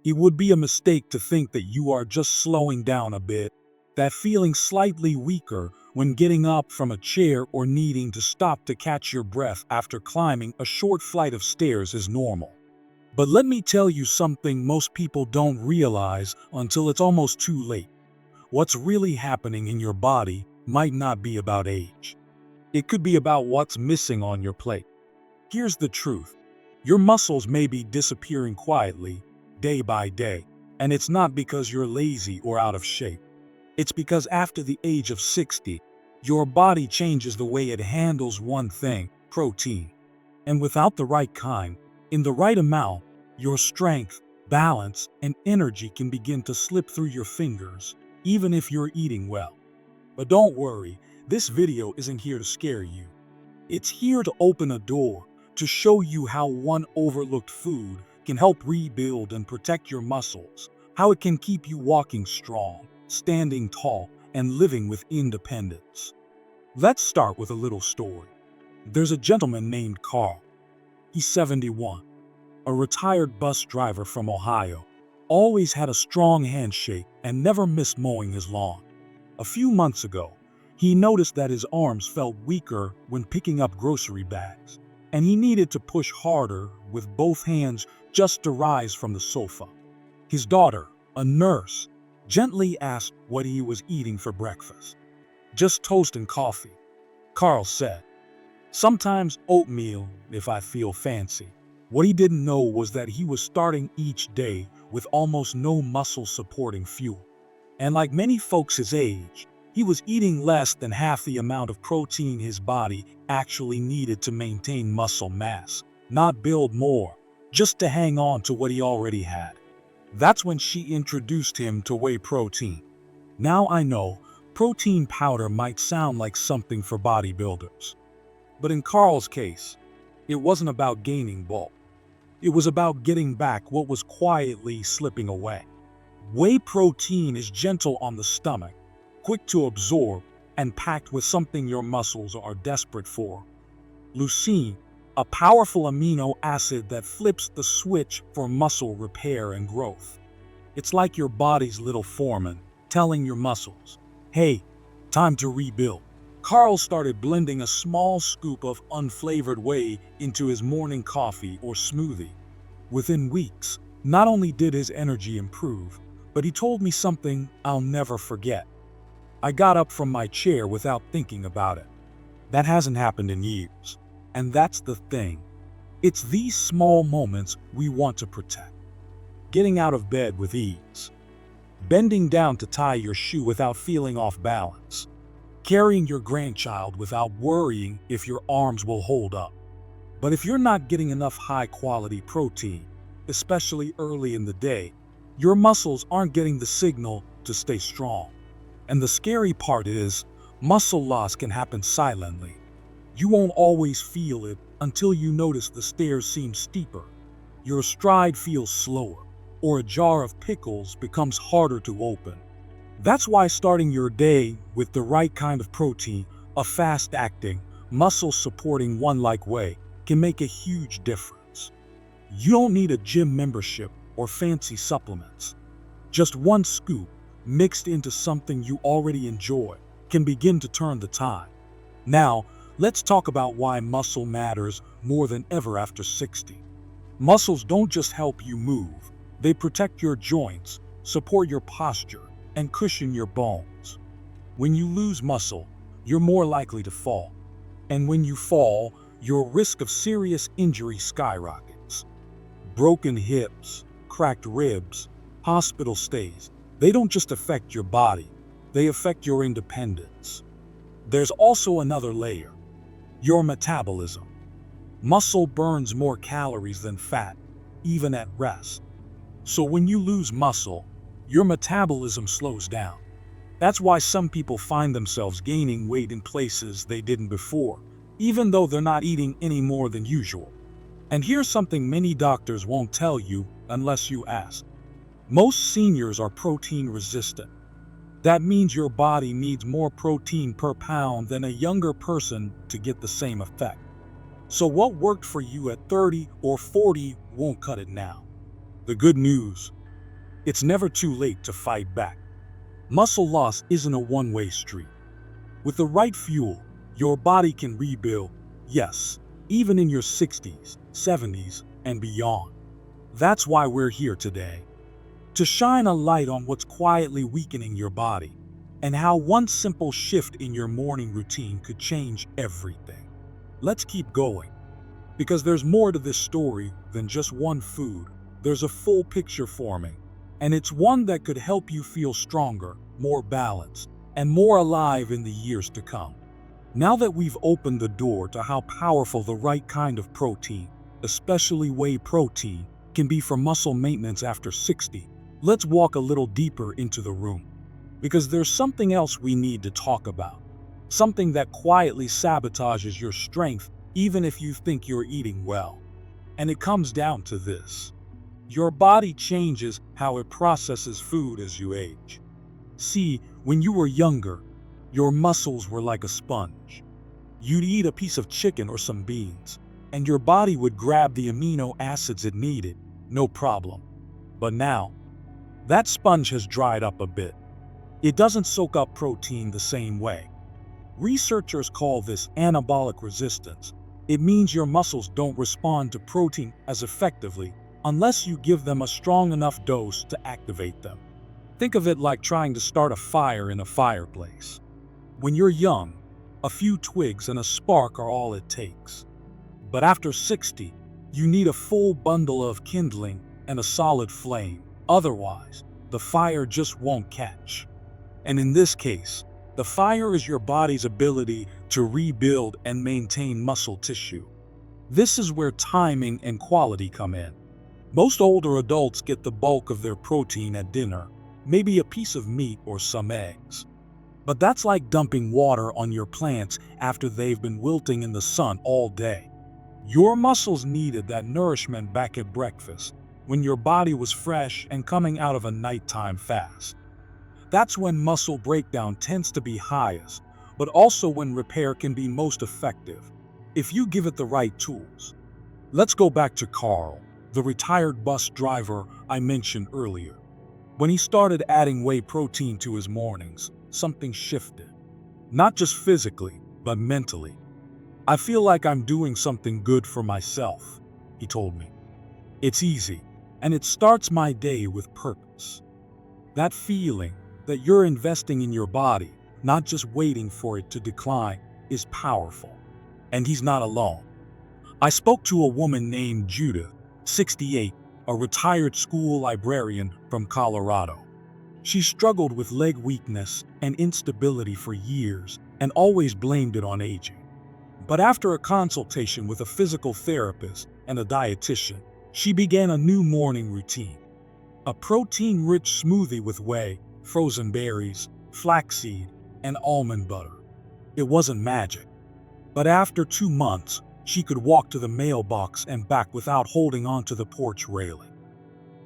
It would be a mistake to think that you are just slowing down a bit, that feeling slightly weaker when getting up from a chair or needing to stop to catch your breath after climbing a short flight of stairs is normal. But let me tell you something most people don't realize until it's almost too late. What's really happening in your body might not be about age. It could be about what's missing on your plate. Here's the truth. Your muscles may be disappearing quietly, day by day, and it's not because you're lazy or out of shape. It's because after the age of 60, your body changes the way it handles one thing, protein. And without the right kind, in the right amount, your strength, balance, and energy can begin to slip through your fingers, even if you're eating well. But don't worry, this video isn't here to scare you. It's here to open a door, to show you how one overlooked food can help rebuild and protect your muscles, how it can keep you walking strong, standing tall, and living with independence. Let's start with a little story. There's a gentleman named Carl. He's 71, a retired bus driver from Ohio, always had a strong handshake and never missed mowing his lawn. A few months ago, he noticed that his arms felt weaker when picking up grocery bags, and he needed to push harder with both hands just to rise from the sofa. His daughter, a nurse, gently asked what he was eating for breakfast. "Just toast and coffee," Carl said. "Sometimes oatmeal if I feel fancy." What he didn't know was that he was starting each day with almost no muscle supporting fuel. And like many folks his age, he was eating less than half the amount of protein his body actually needed to maintain muscle mass, not build more, just to hang on to what he already had. That's when she introduced him to whey protein. Now I know, protein powder might sound like something for bodybuilders. But in Carl's case, it wasn't about gaining bulk. It was about getting back what was quietly slipping away. Whey protein is gentle on the stomach, quick to absorb, and packed with something your muscles are desperate for: leucine, a powerful amino acid that flips the switch for muscle repair and growth. It's like your body's little foreman telling your muscles, "Hey, time to rebuild." Carl started blending a small scoop of unflavored whey into his morning coffee or smoothie. Within weeks, not only did his energy improve, but he told me something I'll never forget. "I got up from my chair without thinking about it." That hasn't happened in years. And that's the thing. It's these small moments we want to protect. Getting out of bed with ease. Bending down to tie your shoe without feeling off balance. Carrying your grandchild without worrying if your arms will hold up. But if you're not getting enough high-quality protein, especially early in the day, your muscles aren't getting the signal to stay strong. And the scary part is, muscle loss can happen silently. You won't always feel it until you notice the stairs seem steeper, your stride feels slower, or a jar of pickles becomes harder to open. That's why starting your day with the right kind of protein, a fast-acting, muscle-supporting one like whey, can make a huge difference. You don't need a gym membership or fancy supplements. Just one scoop, mixed into something you already enjoy, can begin to turn the tide. Now, let's talk about why muscle matters more than ever after 60. Muscles don't just help you move, they protect your joints, support your posture, and cushion your bones. When you lose muscle, you're more likely to fall. And when you fall, your risk of serious injury skyrockets. Broken hips, cracked ribs, hospital stays, they don't just affect your body, they affect your independence. There's also another layer: your metabolism. Muscle burns more calories than fat, even at rest. So when you lose muscle, your metabolism slows down. That's why some people find themselves gaining weight in places they didn't before, even though they're not eating any more than usual. And here's something many doctors won't tell you unless you ask. Most seniors are protein resistant. That means your body needs more protein per pound than a younger person to get the same effect. So what worked for you at 30 or 40 won't cut it now. The good news: It's never too late to fight back. Muscle loss isn't a one-way street. With the right fuel, your body can rebuild, yes, even in your 60s, 70s, and beyond. That's why we're here today. To shine a light on what's quietly weakening your body, and how one simple shift in your morning routine could change everything. Let's keep going, because there's more to this story than just one food. There's a full picture forming, and it's one that could help you feel stronger, more balanced, and more alive in the years to come. Now that we've opened the door to how powerful the right kind of protein, especially whey protein, can be for muscle maintenance after 60, let's walk a little deeper into the room. Because there's something else we need to talk about. Something that quietly sabotages your strength even if you think you're eating well. And it comes down to this. Your body changes how it processes food as you age. See, when you were younger, your muscles were like a sponge. You'd eat a piece of chicken or some beans, and your body would grab the amino acids it needed, no problem. But now, that sponge has dried up a bit. It doesn't soak up protein the same way. Researchers call this anabolic resistance. It means your muscles don't respond to protein as effectively unless you give them a strong enough dose to activate them. Think of it like trying to start a fire in a fireplace. When you're young, a few twigs and a spark are all it takes. But after 60, you need a full bundle of kindling and a solid flame. Otherwise, the fire just won't catch. And in this case, the fire is your body's ability to rebuild and maintain muscle tissue. This is where timing and quality come in. Most older adults get the bulk of their protein at dinner, maybe a piece of meat or some eggs. But that's like dumping water on your plants after they've been wilting in the sun all day. Your muscles needed that nourishment back at breakfast, when your body was fresh and coming out of a nighttime fast. That's when muscle breakdown tends to be highest, but also when repair can be most effective, if you give it the right tools. Let's go back to Carl, the retired bus driver I mentioned earlier. When he started adding whey protein to his mornings, something shifted. Not just physically, but mentally. "I feel like I'm doing something good for myself," he told me. "It's easy, and it starts my day with purpose." That feeling that you're investing in your body, not just waiting for it to decline, is powerful. And he's not alone. I spoke to a woman named Judith, 68, a retired school librarian from Colorado. She struggled with leg weakness and instability for years and always blamed it on aging. But after a consultation with a physical therapist and a dietitian, she began a new morning routine. A protein-rich smoothie with whey, frozen berries, flaxseed, and almond butter. It wasn't magic. But after 2 months, she could walk to the mailbox and back without holding onto the porch railing.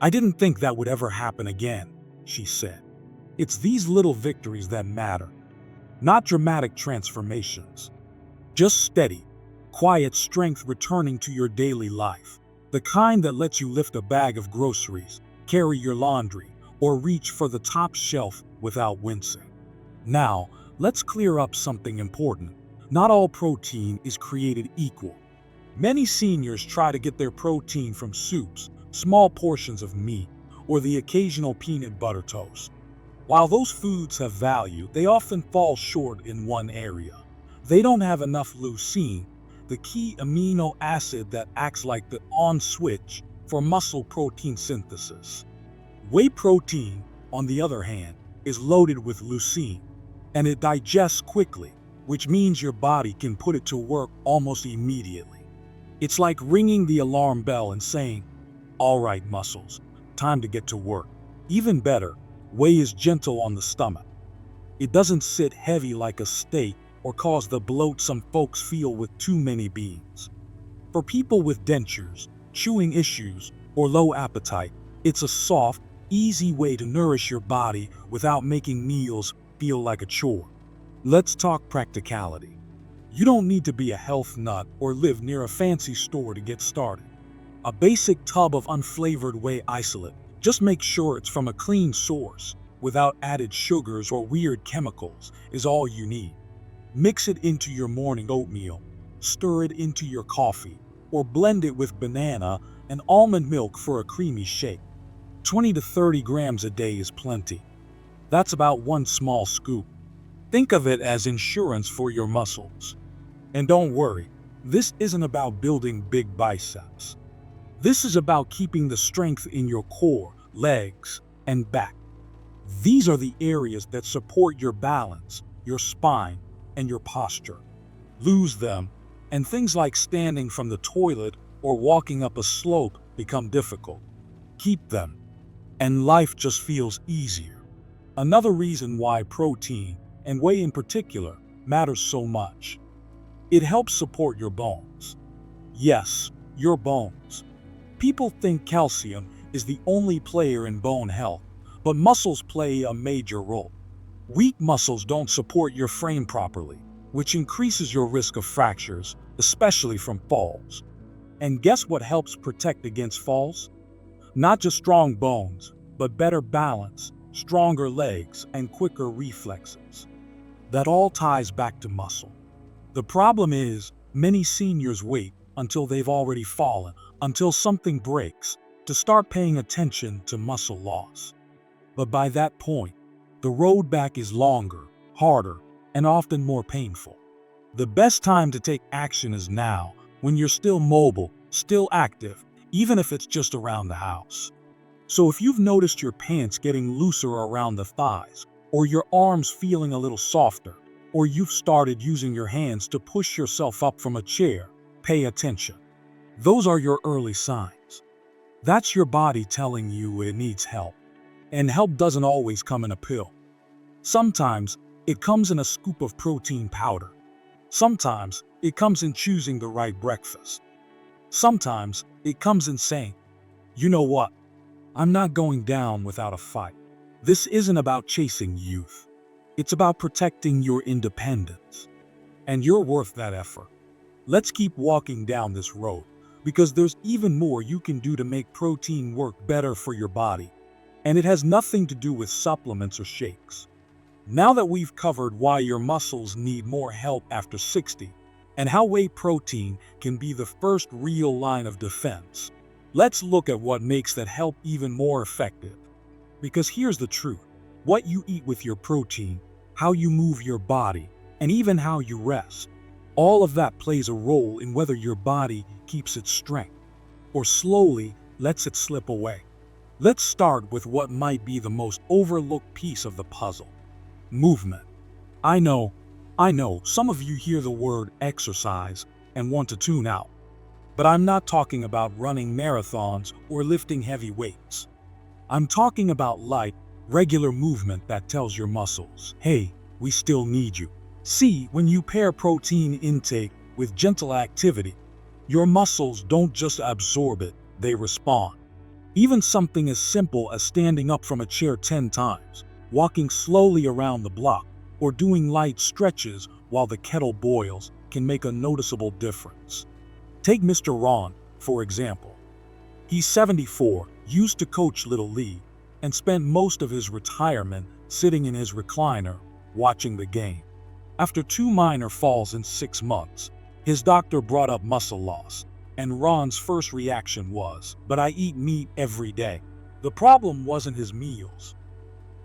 "I didn't think that would ever happen again," she said. "It's these little victories that matter. Not dramatic transformations. Just steady, quiet strength returning to your daily life. The kind that lets you lift a bag of groceries, carry your laundry, or reach for the top shelf without wincing." Now, let's clear up something important. Not all protein is created equal. Many seniors try to get their protein from soups, small portions of meat, or the occasional peanut butter toast. While those foods have value, they often fall short in one area. They don't have enough leucine, the key amino acid that acts like the on switch for muscle protein synthesis. Whey protein, on the other hand, is loaded with leucine, and it digests quickly, which means your body can put it to work almost immediately. It's like ringing the alarm bell and saying, "All right, muscles, time to get to work." Even better, whey is gentle on the stomach. It doesn't sit heavy like a steak or cause the bloat some folks feel with too many beans. For people with dentures, chewing issues, or low appetite, it's a soft, easy way to nourish your body without making meals feel like a chore. Let's talk practicality. You don't need to be a health nut or live near a fancy store to get started. A basic tub of unflavored whey isolate Just make sure it's from a clean source, without added sugars or weird chemicals, is all you need. Mix it into your morning oatmeal, stir it into your coffee, or blend it with banana and almond milk for a creamy shake. 20 to 30 grams a day is plenty. That's about one small scoop. Think of it as insurance for your muscles. And don't worry, this isn't about building big biceps. This is about keeping the strength in your core, legs, and back. These are the areas that support your balance, your spine, and your posture. Lose them, and things like standing from the toilet or walking up a slope become difficult. Keep them, and life just feels easier. Another reason why protein, and whey in particular, matters so much. It helps support your bones. Yes, your bones. People think calcium is the only player in bone health, but muscles play a major role. Weak muscles don't support your frame properly, which increases your risk of fractures, especially from falls. And guess what helps protect against falls? Not just strong bones, but better balance, stronger legs, and quicker reflexes. That all ties back to muscle. The problem is, many seniors wait until they've already fallen, until something breaks, to start paying attention to muscle loss. But by that point, the road back is longer, harder, and often more painful. The best time to take action is now, when you're still mobile, still active, even if it's just around the house. So if you've noticed your pants getting looser around the thighs, or your arms feeling a little softer, or you've started using your hands to push yourself up from a chair, pay attention. Those are your early signs. That's your body telling you it needs help. And help doesn't always come in a pill. Sometimes it comes in a scoop of protein powder. Sometimes it comes in choosing the right breakfast. Sometimes it comes in saying, you know what? I'm not going down without a fight. This isn't about chasing youth. It's about protecting your independence. And you're worth that effort. Let's keep walking down this road, because there's even more you can do to make protein work better for your body. And it has nothing to do with supplements or shakes. Now that we've covered why your muscles need more help after 60, and how whey protein can be the first real line of defense, let's look at what makes that help even more effective. Because here's the truth. What you eat with your protein, how you move your body, and even how you rest, all of that plays a role in whether your body keeps its strength, or slowly lets it slip away. Let's start with what might be the most overlooked piece of the puzzle: movement. I know, some of you hear the word exercise and want to tune out. But I'm not talking about running marathons or lifting heavy weights. I'm talking about light, regular movement that tells your muscles, hey, we still need you. See, when you pair protein intake with gentle activity, your muscles don't just absorb it, they respond. Even something as simple as standing up from a chair 10 times, walking slowly around the block, or doing light stretches while the kettle boils can make a noticeable difference. Take Mr. Ron, for example. He's 74, used to coach Little League, and spent most of his retirement sitting in his recliner, watching the game. After 2 minor falls in 6 months, his doctor brought up muscle loss, and Ron's first reaction was, "But I eat meat every day." The problem wasn't his meals.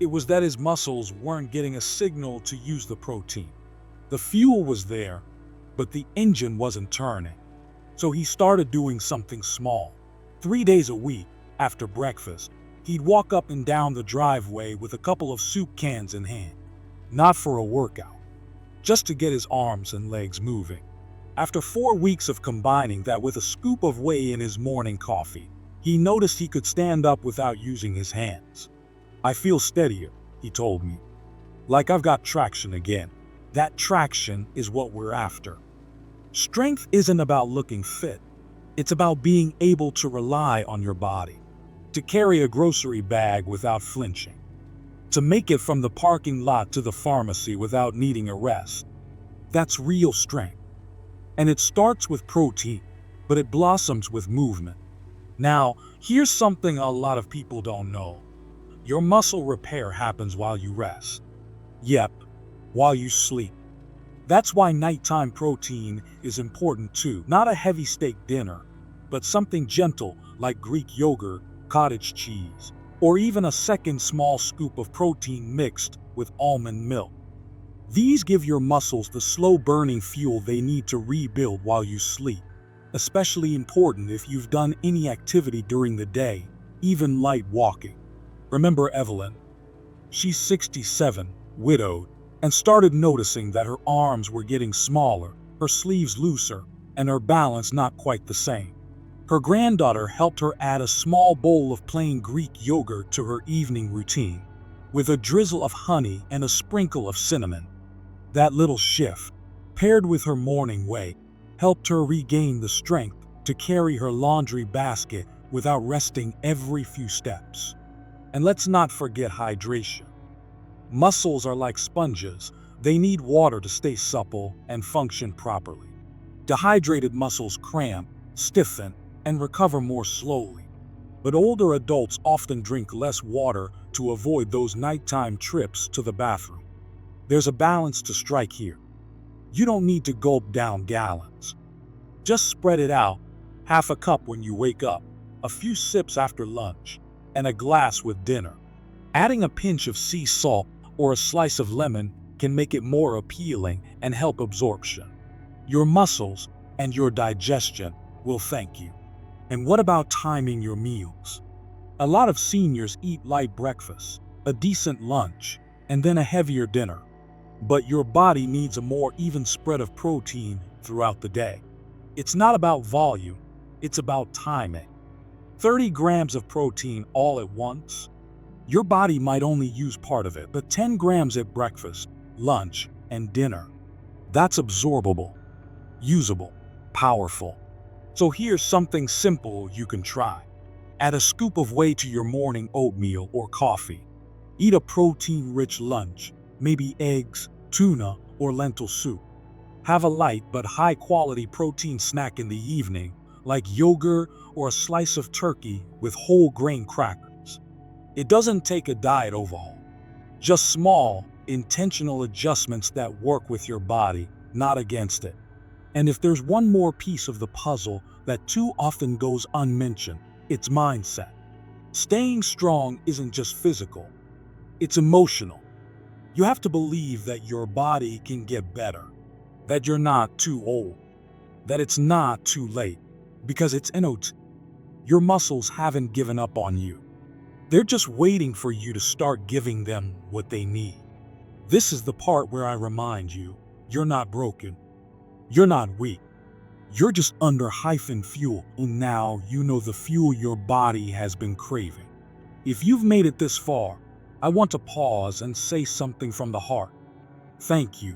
It was that his muscles weren't getting a signal to use the protein. The fuel was there, but the engine wasn't turning. So he started doing something small. 3 days a week, after breakfast, he'd walk up and down the driveway with a couple of soup cans in hand. Not for a workout, just to get his arms and legs moving. After 4 weeks of combining that with a scoop of whey in his morning coffee, he noticed he could stand up without using his hands. "I feel steadier," he told me. "Like I've got traction again." That traction is what we're after. Strength isn't about looking fit. It's about being able to rely on your body, to carry a grocery bag without flinching, to make it from the parking lot to the pharmacy without needing a rest. That's real strength. And it starts with protein, but it blossoms with movement. Now, Here's something a lot of people don't know. Your muscle repair happens while you rest. Yep, while you sleep. That's why nighttime protein is important too. Not a heavy steak dinner, but something gentle like Greek yogurt, cottage cheese, or even a second small scoop of protein mixed with almond milk. These give your muscles the slow-burning fuel they need to rebuild while you sleep. Especially important if you've done any activity during the day, even light walking. Remember Evelyn? She's 67, widowed, and started noticing that her arms were getting smaller, her sleeves looser, and her balance not quite the same. Her granddaughter helped her add a small bowl of plain Greek yogurt to her evening routine, with a drizzle of honey and a sprinkle of cinnamon. That little shift, paired with her morning wake, helped her regain the strength to carry her laundry basket without resting every few steps. And let's not forget hydration. Muscles are like sponges. They need water to stay supple and function properly. Dehydrated muscles cramp, stiffen, and recover more slowly. But older adults often drink less water to avoid those nighttime trips to the bathroom. There's a balance to strike here. You don't need to gulp down gallons. Just spread it out, half a cup when you wake up, a few sips after lunch, and a glass with dinner. Adding a pinch of sea salt or a slice of lemon can make it more appealing and help absorption. Your muscles and your digestion will thank you. And what about timing your meals? A lot of seniors eat light breakfast, a decent lunch, and then a heavier dinner. But your body needs a more even spread of protein throughout the day. It's not about volume, it's about timing. 30 grams of protein all at once? Your body might only use part of it, but 10 grams at breakfast, lunch, and dinner. That's absorbable, usable, powerful. So here's something simple you can try. Add a scoop of whey to your morning oatmeal or coffee. Eat a protein-rich lunch, maybe eggs, tuna, or lentil soup. Have a light but high-quality protein snack in the evening, like yogurt or a slice of turkey with whole grain crackers. It doesn't take a diet overhaul. Just small, intentional adjustments that work with your body, not against it. And if there's one more piece of the puzzle that too often goes unmentioned, it's mindset. Staying strong isn't just physical, it's emotional. You have to believe that your body can get better, that you're not too old, that it's not too late, because it's innate. Your muscles haven't given up on you. They're just waiting for you to start giving them what they need. This is the part where I remind you, you're not broken. You're not weak. You're just under fuel, and now you know the fuel your body has been craving. If you've made it this far, I want to pause and say something from the heart. Thank you.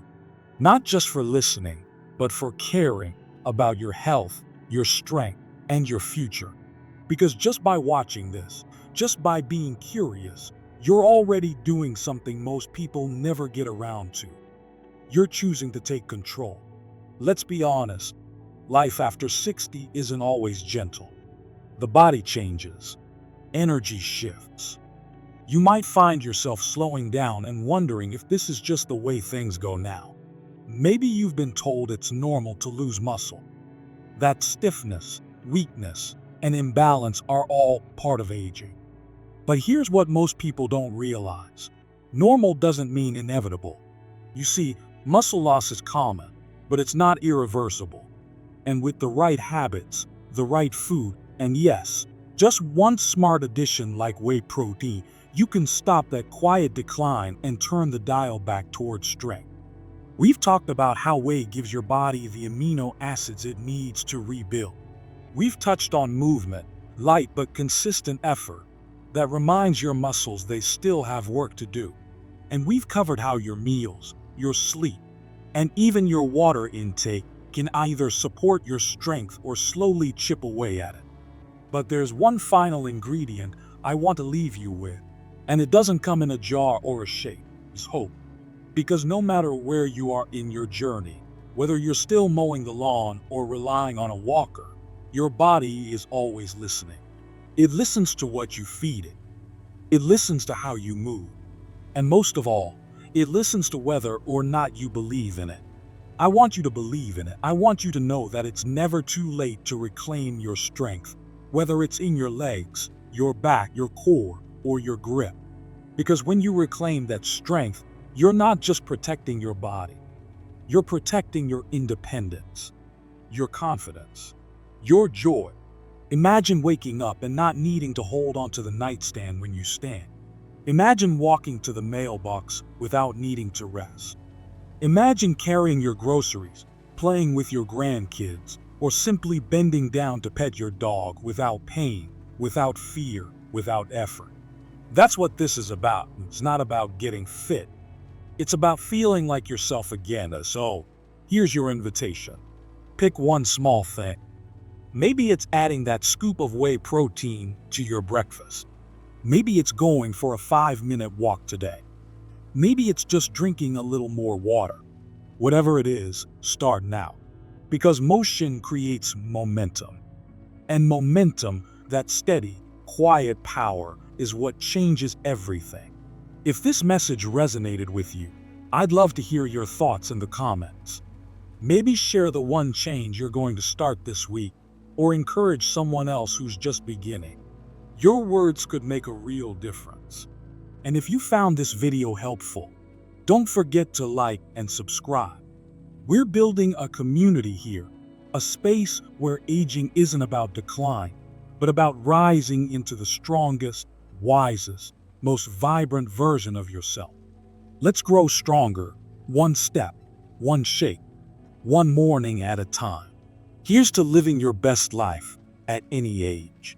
Not just for listening, but for caring about your health, your strength, and your future. Because just by watching this, just by being curious, you're already doing something most people never get around to. You're choosing to take control. Let's be honest, life after 60 isn't always gentle. The body changes, energy shifts. You might find yourself slowing down and wondering if this is just the way things go now. Maybe you've been told it's normal to lose muscle. That stiffness, weakness, and imbalance are all part of aging. But here's what most people don't realize. Normal doesn't mean inevitable. You see, muscle loss is common, but it's not irreversible. And with the right habits, the right food, and yes, just one smart addition like whey protein, you can stop that quiet decline and turn the dial back towards strength. We've talked about how whey gives your body the amino acids it needs to rebuild. We've touched on movement, light but consistent effort, that reminds your muscles they still have work to do. And we've covered how your meals, your sleep, and even your water intake can either support your strength or slowly chip away at it. But there's one final ingredient I want to leave you with, and it doesn't come in a jar or a shape. It's hope. Because no matter where you are in your journey, whether you're still mowing the lawn or relying on a walker, your body is always listening. It listens to what you feed it. It listens to how you move. And most of all, it listens to whether or not you believe in it. I want you to believe in it. I want you to know that it's never too late to reclaim your strength, whether it's in your legs, your back, your core, or your grip. Because when you reclaim that strength, you're not just protecting your body. You're protecting your independence, your confidence, your joy. Imagine waking up and not needing to hold onto the nightstand when you stand. Imagine walking to the mailbox without needing to rest. Imagine carrying your groceries, playing with your grandkids, or simply bending down to pet your dog without pain, without fear, without effort. That's what this is about. It's not about getting fit. It's about feeling like yourself again. So, here's your invitation. Pick one small thing. Maybe it's adding that scoop of whey protein to your breakfast. Maybe it's going for a 5-minute walk today. Maybe it's just drinking a little more water. Whatever it is, start now. Because motion creates momentum. And momentum, that steady, quiet power, is what changes everything. If this message resonated with you, I'd love to hear your thoughts in the comments. Maybe share the one change you're going to start this week, or encourage someone else who's just beginning. Your words could make a real difference. And if you found this video helpful, don't forget to like and subscribe. We're building a community here, a space where aging isn't about decline, but about rising into the strongest, wisest, most vibrant version of yourself. Let's grow stronger, one step, one shake, one morning at a time. Here's to living your best life at any age.